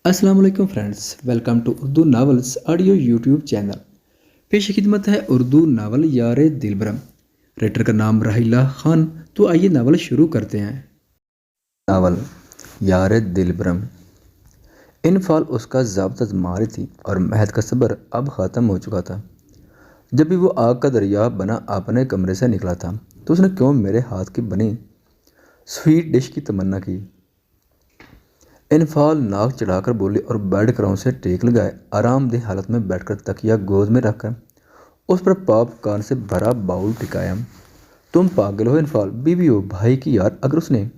अस्सलाम वालेकुम friends, welcome to Urdu novels audio YouTube channel. पेश खिदमत है उर्दू नावल यार दिलबरम। राइटर का नाम राहिला खान। तो आइए नावल शुरू करते हैं। नावल यार दिलबरम। इनफाल उसका ज़ाब्ता मारी थी और महद का सब्र अब ख़त्म हो चुका था। जब भी वो आग का दरिया बना अपने कमरे से निकला था तो उसने क्यों मेरे हाथ की बनी स्वीट डिश की तमन्ना की। इनफाल नाक चढ़ाकर बोली और बेड क्राउन से टेक लगाए आरामदेह हालत में बैठकर तकिया गोद में रखकर उस पर पॉपकॉर्न से भरा बाउल टिकाया। तुम पागल हो इनफाल, बीवी हो भाई की यार। अगर उसने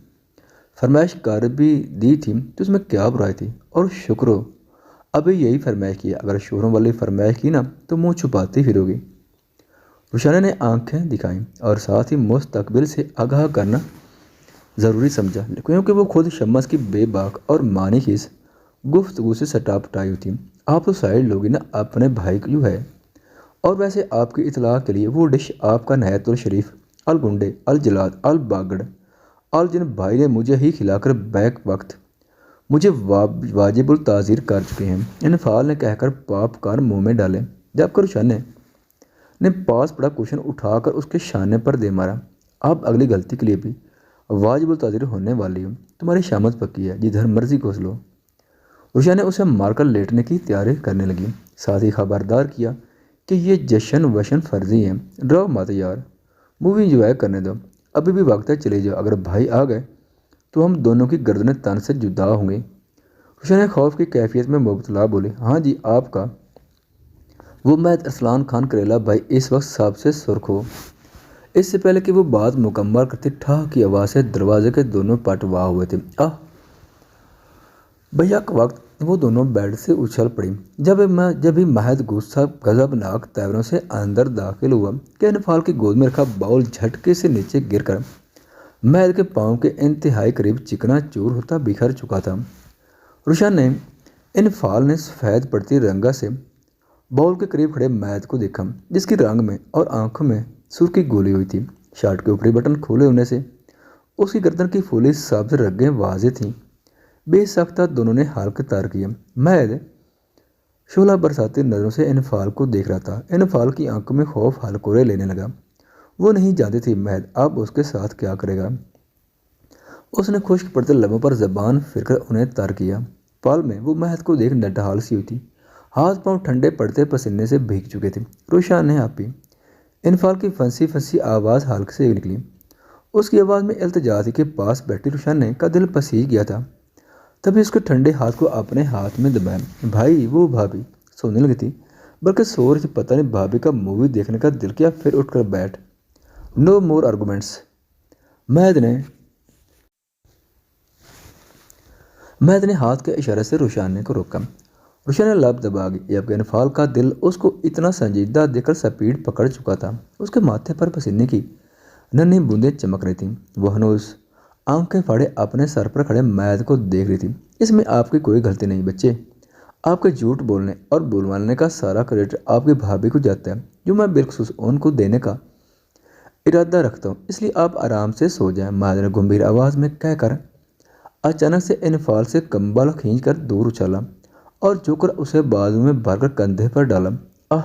फरमाइश कर भी दी थी तो उसमें क्या बुराई थी। और शुक्र हो अभी यही फरमाइश की। अगर शोरों वाली फरमाइश की ना तो मुंह छुपाती फिरोगी। रुशाना ने आंखें दिखाई और साथ ही मुस्तकबिल से आगाह करना ज़रूरी समझा, क्योंकि वो खुद शम्मस की बेबाक और मानी खीस गुफ्तगू से सटापटाई हुई थी। आप तो साइड लोगी ना, अपने भाई क्यों है। और वैसे आपकी इतला के लिए वो डिश आपका नहायतुल शरीफ अल गुंडे अल जलाद अल बागड़ अल जिन भाई ने मुझे ही खिलाकर बैक वक्त मुझे वाजिबुल ताज़ीर कर चुके हैं। इनफाल ने कहकर पॉपकॉर्न मुंह में डाले जबकि रुशाने ने पास पड़ा कुशन उठाकर उसके शाने पर दे मारा। अब अगली गलती के लिए भी वाजिबुल ताज़ीर होने वाली हूँ। तुम्हारी शामत पक्की है, जिधर मर्जी घोंस लो। रुशिया ने उसे मारकर लेटने की तैयारी करने लगी, साथ ही खबरदार किया कि ये जश्न वशन फर्जी है। ड्रो मत यार, मूवी इंजॉय करने दो। अभी भी वक्त है, चले जाओ। अगर भाई आ गए तो हम दोनों की गर्दनें तन से जुदा होंगे। रुशिया ने खौफ की कैफियत में मुबतला बोली, हाँ जी आपका। वो मैं अरसलान खान करेला भाई इस वक्त सबसे सुर्ख हो। इससे पहले कि वो बात मुकम्मल करती ठा की आवाज़ से दरवाजे के दोनों पट वाह हुए थे। भैया का वक्त वो दोनों बेड से उछल पड़ी। जब भी महद गुस्सा गजबनाक तैवरों से अंदर दाखिल हुआ कि इनफाल की गोद में रखा बाउल झटके से नीचे गिरकर महद के पाँव के इंतहाई करीब चिकना चूर होता बिखर चुका था। रुशान ने इनफाल ने सफ़ेद पड़ती रंगा से बाउल के करीब खड़े महद को देखा, जिसकी रंग में और आंखों में सुर्खी गोली हुई थी। शर्ट के ऊपरी बटन खोले होने से उसकी गर्दन की फूली सब्ज रगें वाजे थीं। बेसख्ता दोनों ने हाल के तार किए। महद शोला बरसाती नज़रों से इनफाल को देख रहा था। इनफाल की आंखों में खौफ हलकोरे लेने लगा। वो नहीं जानती थी महद अब उसके साथ क्या करेगा। उसने खुश्क पड़ते लबों पर जबान फिरकर उन्हें तर किया। पल में वो महद को देख नटहाल सी हुई थी। हाथ पांव ठंडे पड़ते पसीने से भीग चुके थे। रुशान ने आपी इनफाल की फंसी फंसी आवाज़ हल्के से निकली। उसकी आवाज़ में इल्तिजा थी कि पास बैठी रुशाने का दिल पसीज गया था। तभी उसके ठंडे हाथ को अपने हाथ में दबाया। भाई वो भाभी सोने लगी थी, बल्कि सो रही थी। पता नहीं भाभी का मूवी देखने का दिल किया। फिर उठकर बैठ। नो मोर आर्गूमेंट्स। महद ने महद ने हाथ के इशारे से रुशाने को रोका। रुशाने लब दबा गई, जबकि इनफाल का दिल उसको इतना संजीदा देखकर स्पीड पकड़ चुका था। उसके माथे पर पसीने की नन्ही बूंदें चमक रही थीं। वह हनूस आंखें फाड़े अपने सर पर खड़े मैद को देख रही थी। इसमें आपकी कोई गलती नहीं बच्चे। आपके झूठ बोलने और बुलवाने का सारा क्रेडिट आपकी भाभी को जाता है, जो मैं बिलखुसूस उनको देने का इरादा रखता हूँ। इसलिए आप आराम से सो जाएं। मैद ने गंभीर आवाज़ में कहकर अचानक से इनफाल से कंबल खींचकर दूर उछाला और झुककर उसे बाजू में भरकर कंधे पर डाला। आह!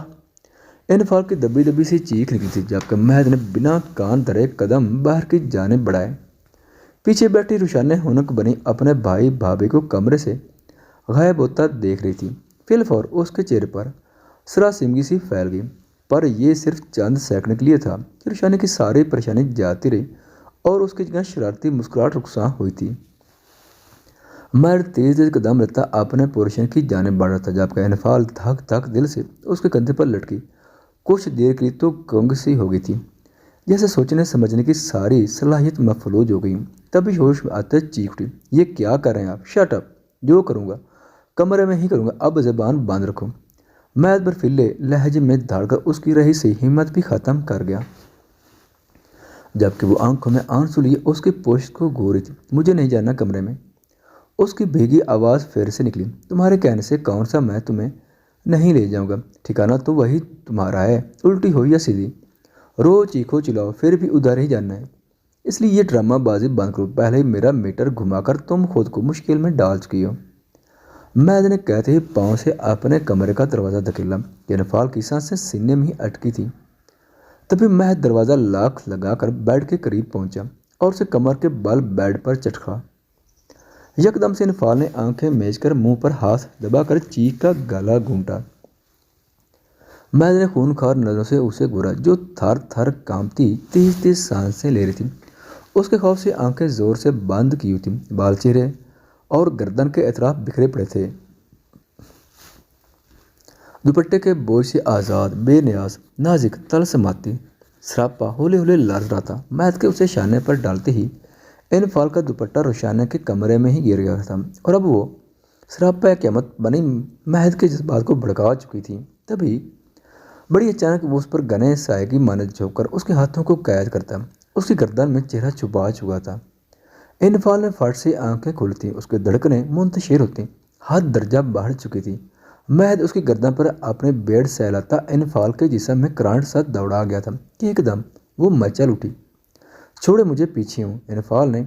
इनफाल की दबी दबी सी चीख निकली थी, जबकि महद ने बिना कान धरे कदम बाहर की जानिब बढ़ाए। पीछे बैठी रुशाने हुनक बनी अपने भाई भाभी को कमरे से गायब होता देख रही थी। फिलफौर उसके चेहरे पर सरासिमगी सी फैल गई। पर यह सिर्फ चंद सेकंड के लिए था कि रुशाने की सारी परेशानी जाती रही और उसकी जगह शरारती मुस्कुराहट रुखसां हुई थी। मर्द तेज तेज कदम लेता अपने पोर्शन की जानिब बढ़ रहा था, जबकि इनफाल धक धक दिल से उसके कंधे पर लटकी कुछ देर के लिए तो गुंग सी हो गई थी, जैसे सोचने समझने की सारी सलाहियत मफलूज हो गई। तभी होश में आते चीख उठी, ये क्या कर रहे हैं आप? Shut up! जो करूँगा कमरे में ही करूँगा, अब ज़बान बंद रखो। मैं बर्फीले लहजे में धाड़कर उसकी रही सी हिम्मत भी ख़त्म कर गया, जबकि वो आंखों में आंसू लिए उसकी पोस्ट को घो रही थी। मुझे नहीं जाना कमरे में। उसकी भीगी आवाज़ फिर से निकली। तुम्हारे कहने से कौन सा मैं तुम्हें नहीं ले जाऊँगा? ठिकाना तो वही तुम्हारा है, उल्टी हो या सीधी। रोज चीखो चिल्लाओ फिर भी उधर ही जाना है। इसलिए ये ड्रामा बाजी बंद करो। पहले ही मेरा मीटर घुमाकर तुम खुद को मुश्किल में डाल चुकी हो। مہد نے کہتے ہی پاؤں سے اپنے کمرے کا دروازہ دھکیلا کہ انفال کی سانسیں سینے میں ہی اٹکی تھی۔ تبھی مہد دروازہ لاک لگا کر بیڈ کے قریب پہنچا اور اسے کمر کے بل بیڈ پر چٹکا۔ یکدم سے انفال نے آنکھیں میچ کر منہ پر ہاتھ دبا کر چیخ کا گلا گھونٹا۔ مہد نے خونخوار نظروں سے اسے گھورا جو تھر تھر کانپتی تیز تیز سانسیں لے رہی تھی۔ اس کے خوف سے آنکھیں زور سے بند کی ہوئی تھیں، بال چہرے اور گردن کے اطراف بکھرے پڑے تھے۔ دوپٹے کے بوجھ سے آزاد، بے نیاز، نازک، طلسماتی سراپا ہولے ہولے لرز رہا تھا۔ مہد کے اسے شانے پر ڈالتے ہی انفال کا دوپٹہ روشانہ کے کمرے میں ہی گر گیا تھا اور اب وہ سراپا قیامت بنی مہد کے جذبات کو بھڑکا چکی تھی۔ تبھی بڑی اچانک وہ اس پر گھنے سائے کی مانند جھک کر اس کے ہاتھوں کو قید کرتا، اس کی گردن میں چہرہ چھپا چکا تھا۔ انفال نے فٹ سے آنکھیں کھولتی، اس کے دھڑکنیں منتشر ہوتی، حد درجہ بڑھ چکی تھی۔ مہد اس کی گردن پر اپنے بیڈ سہلاتا انفال کے جسم میں کرانٹ سا دوڑا گیا تھا کہ ایک دم وہ مچل اٹھی۔ چھوڑے، مجھے پیچھے ہوں، انفال نے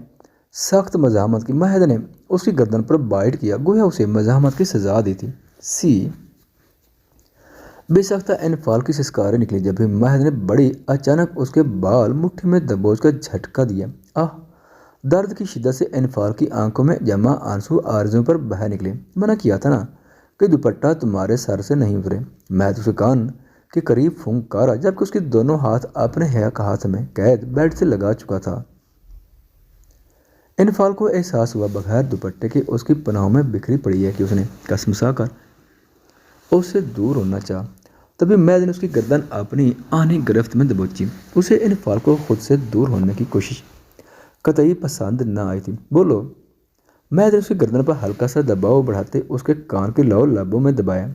سخت مزاحمت کی۔ مہد نے اس کی گردن پر بائٹ کیا گویا اسے مزاحمت کی سزا دی تھی۔ بے ساختہ انفال کی سسکاریں نکلی جب بھی مہد نے بڑی اچانک اس کے بال مٹھی میں دبوچ کر جھٹکا دیا۔ درد کی شدت سے انفال کی آنکھوں میں جمع آنسو عارضوں پر بہہ نکلے۔ منع کیا تھا نا کہ دوپٹہ تمہارے سر سے نہیں اترے۔ مہد اس کے کان کے قریب پھونکارا جبکہ اس کے دونوں ہاتھ اپنے ہاتھ میں قید بیڈ سے لگا چکا تھا۔ انفال کو احساس ہوا بغیر دوپٹے کے اس کی پناہوں میں بکھری پڑی ہے کہ اس نے کسمسا کر اس سے دور ہونا چاہا۔ تبھی مہد نے اس کی گردن اپنی آہنی گرفت میں دبوچی۔ اسے انفال کو خود سے دور ہونے کی کوشش قطعی پسند نہ آئی تھی۔ بولو، مہد نے اس کی گردن پر ہلکا سا دباؤ بڑھاتے اس کے کان کے لو لبوں میں دبایا۔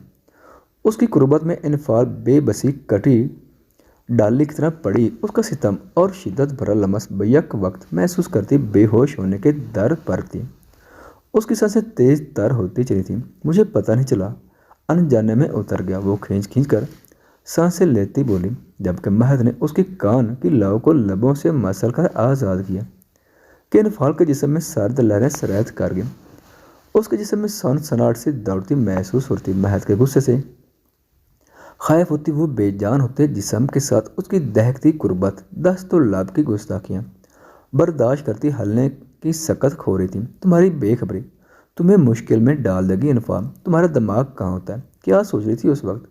اس کی قربت میں انفال بے بسی کٹی ڈالی کی طرح پڑی، اس کا ستم اور شدت بھرا لمس بیک وقت محسوس کرتی بے ہوش ہونے کے در پر تھی۔ اس کی سانسیں تیز تر ہوتی چلی تھیں۔ مجھے پتہ نہیں چلا، انجانے میں اتر گیا، وہ کھینچ کھینچ کر سانسیں لیتی بولی جبکہ مہد نے اس کی کان کی لو کو لبوں سے مسل کر آزاد کیا کہ انفال کے جسم میں سرد لہریں سرایت کر گئیں۔ اس کے جسم میں سن سناٹ سے دوڑتی محسوس ہوتی، مہد کے غصے سے خائف ہوتی، وہ بے جان ہوتے جسم کے ساتھ اس کی دہکتی قربت، دست و لب کی گستاخیاں برداشت کرتی ہلنے کی سکت کھو رہی تھی۔ تمہاری بے خبری تمہیں مشکل میں ڈال دے گی انفال، تمہارا دماغ کہاں ہوتا ہے؟ کیا سوچ رہی تھی اس وقت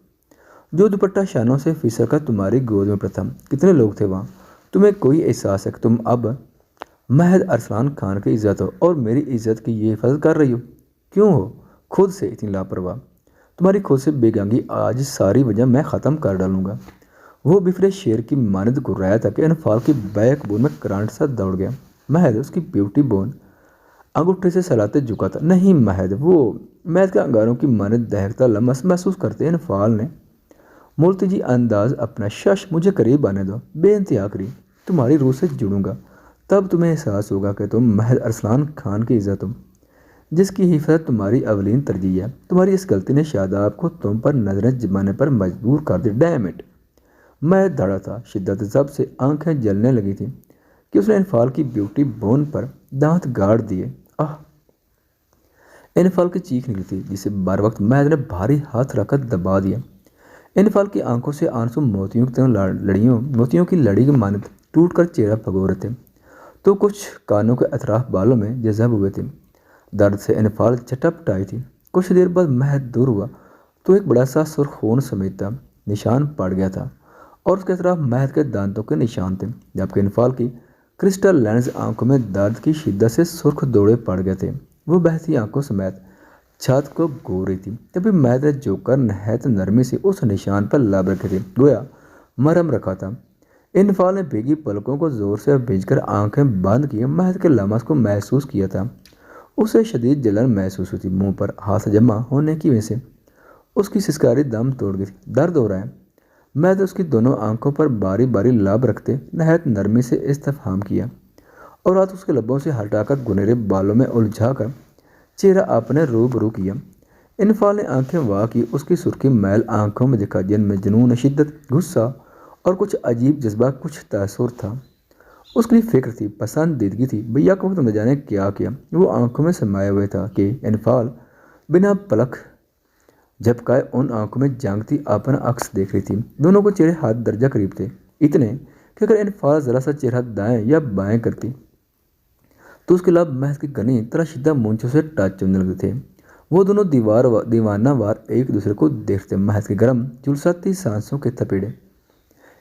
جو دوپٹہ شانوں سے پھسل کر تمہاری گود میں پڑا تھا؟ کتنے لوگ تھے وہاں؟ تمہیں کوئی احساس ہے کہ تم اب مہد ارسلان خان کی عزت ہو اور میری عزت کی یہ حفاظت کر رہی ہو؟ کیوں ہو خود سے اتنی لاپرواہ؟ تمہاری خود سے بیگانگی آج ساری وجہ میں ختم کر ڈالوں گا۔ وہ بفرے شیر کی مانند گھرایا تھا کہ انفال کی بیک بون میں کرانٹ سا دوڑ گیا۔ مہد اس کی بیوٹی بون انگوٹھے سے سلاتے جھکا تھا۔ نہیں مہد، وہ مہد کے انگاروں کی مانند دہکتا لمس محسوس کرتے انفال نے ملتجی انداز اپنا شش مجھے قریب آنے دو، بے انتہا قریب، تمہاری روح سے جڑوں گا، تب تمہیں احساس ہوگا کہ تم مہد ارسلان خان کی عزت ہو جس کی حفاظت تمہاری اولین ترجیح ہے۔ تمہاری اس غلطی نے شاداب کو تم پر نظریں جمانے پر مجبور کر دی۔ Dam it! مہد دھڑا تھا، شدت ضبط سے آنکھیں جلنے لگی تھیں کہ اس نے انفال کی بیوٹی بون پر دانت گاڑ دیے۔ انفال کی چیخ نکلی تھی جسے بر وقت مہد نے بھاری ہاتھ رکھ کر دبا دیا۔ انفال کی آنکھوں سے آنسو موتیوں کی لڑی کی مانند ٹوٹ کر چہرہ بھگو رہے تھے تو کچھ کانوں کے اطراف بالوں میں جذب ہوئے تھے۔ درد سے انفال چٹپٹائی تھی۔ کچھ دیر بعد مہد دور ہوا تو ایک بڑا سا سرخ خون سمیتا نشان پڑ گیا تھا اور اس کے اطراف مہد کے دانتوں کے نشان تھے جبکہ انفال کی کرسٹل لینز آنکھوں میں درد کی شدت سے سرخ دوڑے پڑ گئے تھے۔ وہ بہتی آنکھوں سمیت چھات کو گھور رہی تھی۔ تبھی مہد نے جھک نہایت نرمی سے اس نشان پر لب رکھے تھے گویا مرہم رکھا تھا۔ انفال نے بھیگی پلکوں کو زور سے بھیج کر آنکھیں بند کی، مہد کے لمس کو محسوس کیا تھا۔ اسے شدید جلن محسوس ہوئی تھی، منہ پر ہاتھ جمع ہونے کی وجہ سے اس کی سسکاری دم توڑ گئی تھی۔ درد ہو رہا ہے؟ مہد اس کی دونوں آنکھوں پر باری باری لب رکھتے نہایت نرمی سے استفہام کیا اور ہاتھ اس کے لبوں سے ہٹا کر گنہرے بالوں میں الجھا کر چہرہ اپنے روبرو کیا۔ انفال نے آنکھیں وا کی، اس کی سرخی میل آنکھوں میں دکھا جن میں جنون، شدت، غصہ اور کچھ عجیب جذبہ، کچھ تاثر تھا۔ اس کی فکر تھی، پسندیدگی تھی، بیک وقت نہ جانے کیا کیا وہ آنکھوں میں سمائے ہوئے تھا کہ انفال बिना पलक झपकाए उन आंखों में झांकती अपना अक्स देख रही थी। दोनों को चेहरे हाथ दर्जा करीब थे, इतने कि अगर इनफाल जरा सा चेहरा दाएं या बाएं करती तो उसके लाभ महज के घनी तराशीदा मूंछों से टच होने लगते थे। वो दोनों दीवाना वार एक दूसरे को देखते, महज के गर्म झुलसाती सांसों के थपेड़े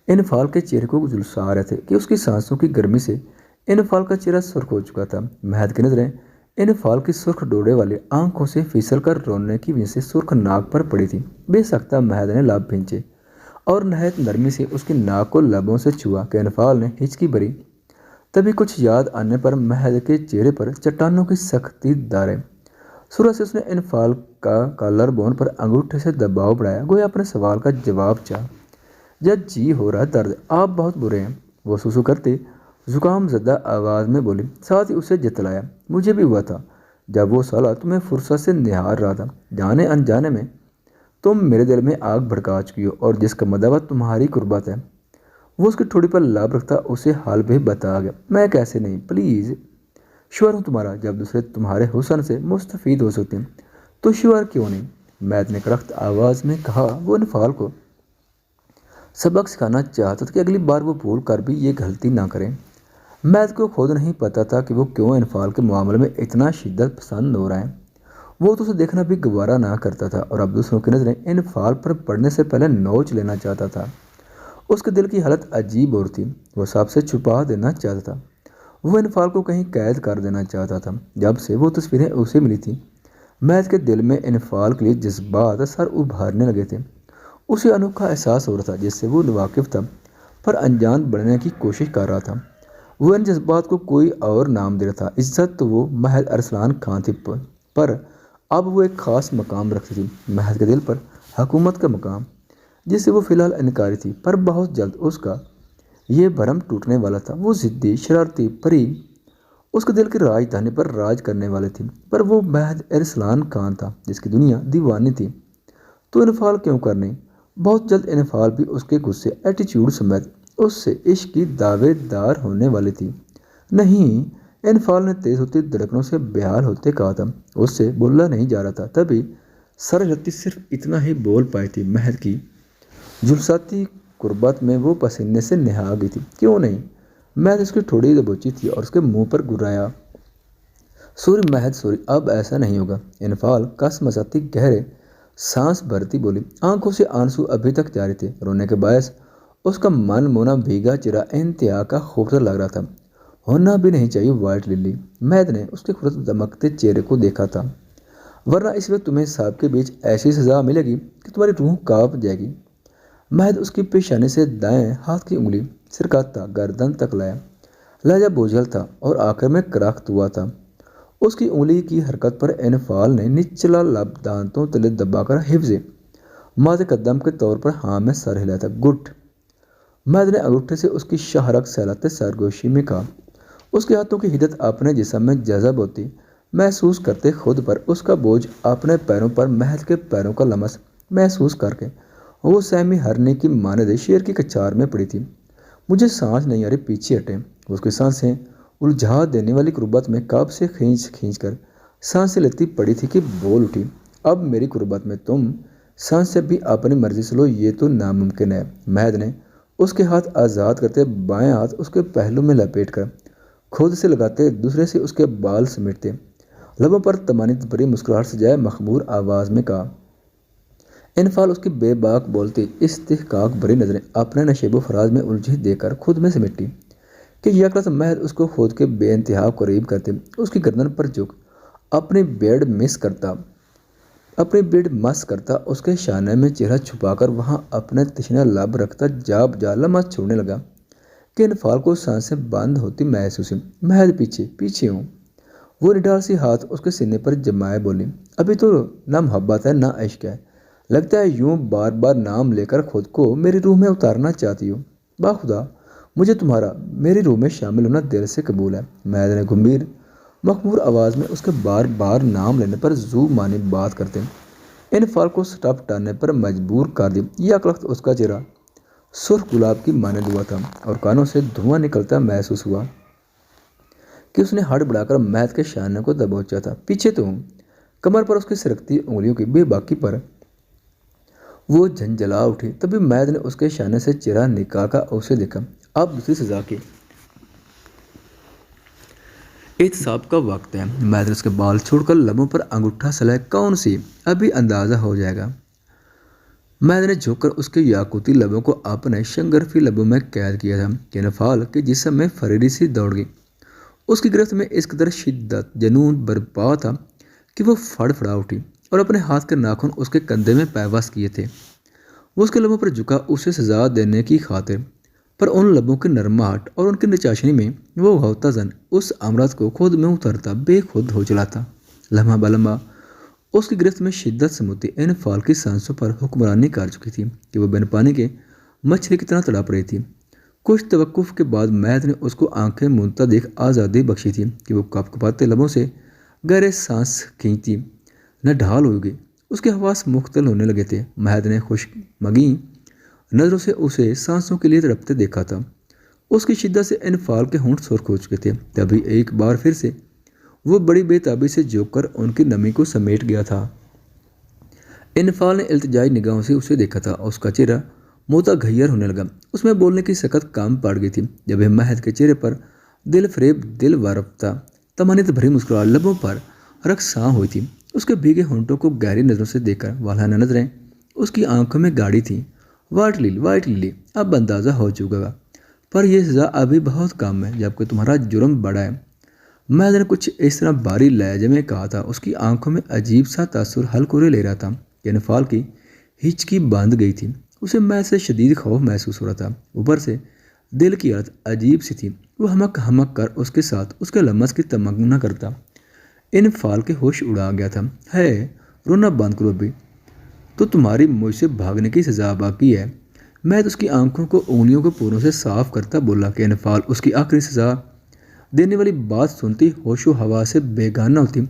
इनफाल के चेहरे को झुलसा रहे थे कि उसकी सांसों की गर्मी से इनफाल का चेहरा सुर्ख हो चुका था। महद की नजरें इनफाल की सुर्ख डोरे वाली आंखों से फिसल कर रोने की वजह से सुर्ख नाक पर पड़ी थी। बेसख्ता महद ने लाभ खींचे और नहायत नरमी से उसकी नाक को लबों से छुआ कि इनफाल ने हिचकी भरी। तभी कुछ याद आने पर महद के चेहरे पर चट्टानों की सख्ती दारे सूरज से उसने इनफाल का कॉलर बोन पर अंगूठे से दबाव बढ़ाया, गोया अपने सवाल का जवाब चाह। जब जी हो रहा दर्द, आप बहुत बुरे हैं, वो सुसु करते जुकाम ज़दा आवाज़ में बोली। साथ ही उसे जतलाया, मुझे भी हुआ था जब वो साला तुम्हें फुर्सत से निहार रहा था। जाने अनजाने में तुम मेरे दिल में आग भड़का चुकी हो और जिसका मदावा तुम्हारी कुर्बत है। वो उसकी ठोड़ी पर लाभ रखता उसे हाल भी बता गया। मैं कैसे नहीं, प्लीज़ श्योर हूँ तुम्हारा, जब दूसरे तुम्हारे हुसन से मुस्तफ़ीद हो सकते हैं तो श्योर क्यों नहीं, मैद ने कड़क आवाज़ में कहा। वो इनफाल को सबक सिखाना चाहता था कि अगली बार वो भूल कर भी ये गलती ना करें। मैद को खुद नहीं पता था कि वो क्यों इनफाल के मामले में इतना शिद्दत पसंद हो रहा है। वो तो उसे देखना भी गवारा ना करता था और अब दूसरों की नज़रें इनफाल पर पड़ने से पहले नोच लेना चाहता था। उसके दिल की हालत अजीब और थी। वो सबसे छुपा देना चाहता था। वो इनफाल को कहीं कैद कर देना चाहता था। जब से वो तस्वीरें उसे मिली थी, मैद के दिल में इनफाल के लिए जज्बात सर उभारने लगे थे। उसे अनोखा एहसास हो रहा था जिससे वो वाकिफ था पर अनजान बनने की कोशिश कर रहा था। वो इन जज्बात को कोई और नाम दे रहा था। इज्जत तो वो महज अरसलान खां थी, पर अब वो एक ख़ास मकाम रखती थी, महज के दिल पर हुकूमत का मकाम, जिससे वो फ़िलहाल इनकारी थी। पर बहुत जल्द उसका ये भरम टूटने वाला था। वो ज़िद्दी शरारती परी उसके दिल की राजधानी पर राज करने वाले थी, पर वो महज अरसलान खान था जिसकी दुनिया दीवानी थी। तो इनफाल क्यों करनी। बहुत जल्द इनफाल भी उसके गुस्से एटीट्यूड समेत उससे इश्क की दावेदार होने वाली थी। नहीं, इनफाल ने तेज होती धड़कनों से बेहाल होते कहा था। उससे बोला नहीं जा रहा था। तभी सरजती सिर्फ इतना ही बोल पाई थी। महद की जुलसाती कुर्बत में वो पसीने से नहा गई थी। क्यों नहीं, महद उसकी ठोड़ी दबोची थी और उसके मुंह पर गुर्राया, सॉरी महद सॉरी, अब ऐसा नहीं होगा। इनफाल कसमसाती गहरे सांस भरती बोली। आंखों से आंसू अभी तक जारी थे। रोने के बायस उसका मन मोना भीगा चेहरा इंतहा का खूबसूरत लग रहा था। होना भी नहीं चाहिए वाइट लिली। महद ने उसके खूबसूरत दमकते चेहरे को देखा था, वरना इस वक्त तुम्हें साहब के बीच ऐसी सज़ा मिलेगी कि तुम्हारी रूह कांप जाएगी। महद उसकी पेशानी से दाएं हाथ की उंगली सिरकाता गर्दन तक लाया। लहजा बोझल था और आखिर में कराख्त हुआ था। उसकी उंगली की हरकत पर इनफाल ने निचला लब दांतों तले दबाकर हिफ्ज़े माथे कदम के तौर पर हाँ में सर हिलाया था। गुट। महद ने अंगूठे से उसकी शाहरग सहलाते सरगोशी में कहा। उसके हाथों की हिदत अपने जिस्म में जज़ब होती महसूस करते खुद पर उसका बोझ अपने पैरों पर महद के पैरों का लमस महसूस करके वो सहमी हरने की मानद शेर की कचार में पड़ी थी। मुझे सांस नहीं आ रही, पीछे हटे। उसकी सांसें उलझा देने वाली कुर्बत में कब से खींच खींच कर सांसें लेती पड़ी थी कि बोल उठी, अब मेरी कुर्बत में तुम सांसें भी अपनी मर्जी से लो, ये तो नामुमकिन है। महद ने उसके हाथ आज़ाद करते बाएं हाथ उसके पहलू में लपेट कर खुद से लगाते दूसरे से उसके बाल समेटते लबों पर तमानित भरी मुस्कुराहट से जाए मखमूर आवाज़ में कहा। इनफाल उसकी बेबाक बोलती इस्तिहकाक भरी नज़रें अपने नशेबो फराज में उलझी देकर खुद में सिमटी कि यकलत महद उसको खुद के बेइंतहा करीब करते उसकी गर्दन पर झुक अपनी बेड मस करता उसके शाने में चेहरा छुपाकर वहाँ अपने तशना लब रखता जाब जा लम्हा छोड़ने लगा कि इनफाल को सांसें बंद होती महसूस हुई। महद पीछे पीछे हूँ। वो निडाल सी हाथ उसके सीने पर जमाए बोली, अभी तो ना मोहब्बत है ना इश्क है, लगता है यूं बार बार नाम लेकर खुद को मेरी रूह में उतारना चाहती हो। बाखुदा मुझे तुम्हारा मेरी रूह में शामिल होना दिल से कबूल है। महद ने गंभीर मखमूर आवाज़ में उसके बार बार नाम लेने पर जू मानी बात करते इनफाल को स्टप टानने पर मजबूर कर दी। यह वक्त उसका चेहरा सुर्ख गुलाब की मानद हुआ था और कानों से धुआं निकलता महसूस हुआ कि उसने हड़ बढ़ाकर महद के शाने को दबोचा था। पीछे तो हूँ, कमर पर उसकी सरकती उंगलियों की बेबाकी पर वो झंझला उठी। तभी मैद ने उसके शाने से चिरा निकाल कर उसे देखा। अब दूसरी सजा की एहतसाब का वक्त है। मैद ने उसके बाल छोड़कर लबों पर अंगूठा सलाए। कौन सी? अभी अंदाजा हो जाएगा। मैद ने झुककर उसके याकूती लबों को अपने शंगरफी लबों में कैद किया था कि नफाल के जिस्म में फरीरी सी दौड़ गई। उसकी गिरफ्त में इस कदर शिद्दत जुनून बर्पा था कि वो फड़फड़ा उठी और अपने हाथ के नाखून उसके कंधे में पैवस्त किए थे। वो उसके लबों पर झुका उसे सजा देने की खातिर, पर उन लबों की नरमाहट और उनकी निचाशनी में वो गौताजन उस अमरत को खुद में उतरता बेखुद हो चला था। लम्हा बलम्हा उसकी गिरफ्त में शिद्दत समुद्दी इन फाल की सांसों पर हुक्मरानी कर चुकी थी कि वो बिन पानी के मछली की तरह तड़प रही थी। कुछ तवक्कुफ के बाद मैद ने उसको आंखें मूंदता देख आज़ादी बख्शी थी कि वो कपकपाते लबों से गहरे सांस खींचती न ढाल हो गई। उसके हवास मुख्तल होने लगे थे। महद ने खुशमगी नज़रों से उसे सांसों के लिए तड़पते देखा था। उसकी शिद्दत से इनफाल के होंठ सुर्ख हो चुके थे। तभी एक बार फिर से वो बड़ी बेताबी से झुक कर उनकी नमी को समेट गया था। इनफाल ने इल्तिजाई निगाहों से उसे देखा था। उसका चेहरा मोता घैयर होने लगा। उसमें बोलने की सकत काम पड़ गई थी। जब महद के चेहरे पर दिल फरेब दिल वारफ्ता तमानित भरी मुस्कुराहट लबों पर रक्सां हुई थी। उसके भीगे होंठों को गहरी नज़रों से देखकर वालहाना नजरें उसकी आंखों में गाड़ी थी। वाइट लिली अब अंदाज़ा हो चुका, पर यह सज़ा अभी बहुत कम है जबकि तुम्हारा जुर्म बड़ा है। मैद ने कुछ इस तरह बारी लहजे में कहा था। उसकी आंखों में अजीब सा तासुर हलकोरे ले रहा था कि इनफाल की हिचकी बांध गई थी। उसे मैद से शदीद खौफ महसूस हो रहा था। ऊपर से दिल की हालत अजीब सी थी। वो हमक हमक कर उसके साथ उसके लम्स की तमन्ना करता। इनफाल के होश उड़ा गया था। है रोना बंद करो अभी, तो तुम्हारी मुझसे भागने की सजा बाकी है। मैद उसकी आंखों को उंगलियों के पोरों से साफ करता बोला कि इनफाल उसकी आखिरी सजा देने वाली बात सुनती होशो हवा से बेगाना होती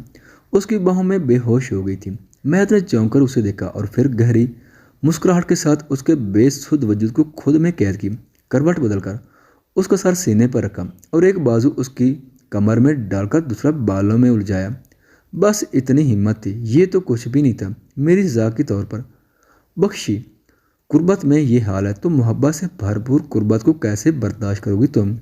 उसकी बाहों में बेहोश हो गई थी। मैद ने चौंक कर उसे देखा और फिर गहरी मुस्कुराहट के साथ उसके बेसुध वजूद को खुद में कैद की। करवट बदलकर उसका सर सीने पर रखा और एक बाजू उसकी कमर में डालकर दूसरा बालों में उलझाया। बस इतनी हिम्मत थी। ये तो कुछ भी नहीं था। मेरी सजा के तौर पर बख्शी कुर्बत में ये हाल है तो मोहब्बत से भरपूर कुर्बत को कैसे बर्दाश्त करोगी तुम?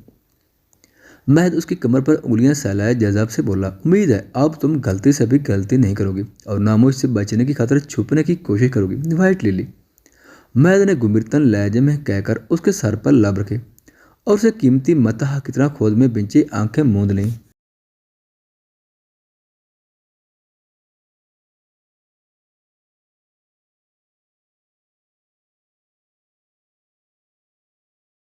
महद उसकी कमर पर उंगलियां सहलाए जज़ाब से बोला, उम्मीद है अब तुम गलती से भी गलती नहीं करोगी और ना मुझसे बचने की खातिर छुपने की कोशिश करोगी। वाइट लिली, महद ने गुमिरतन लहजे में कहकर उसके सर पर लब रखे और उसे कीमती मतहा की तरह खुद में बिंची आंखें मूंद लीं।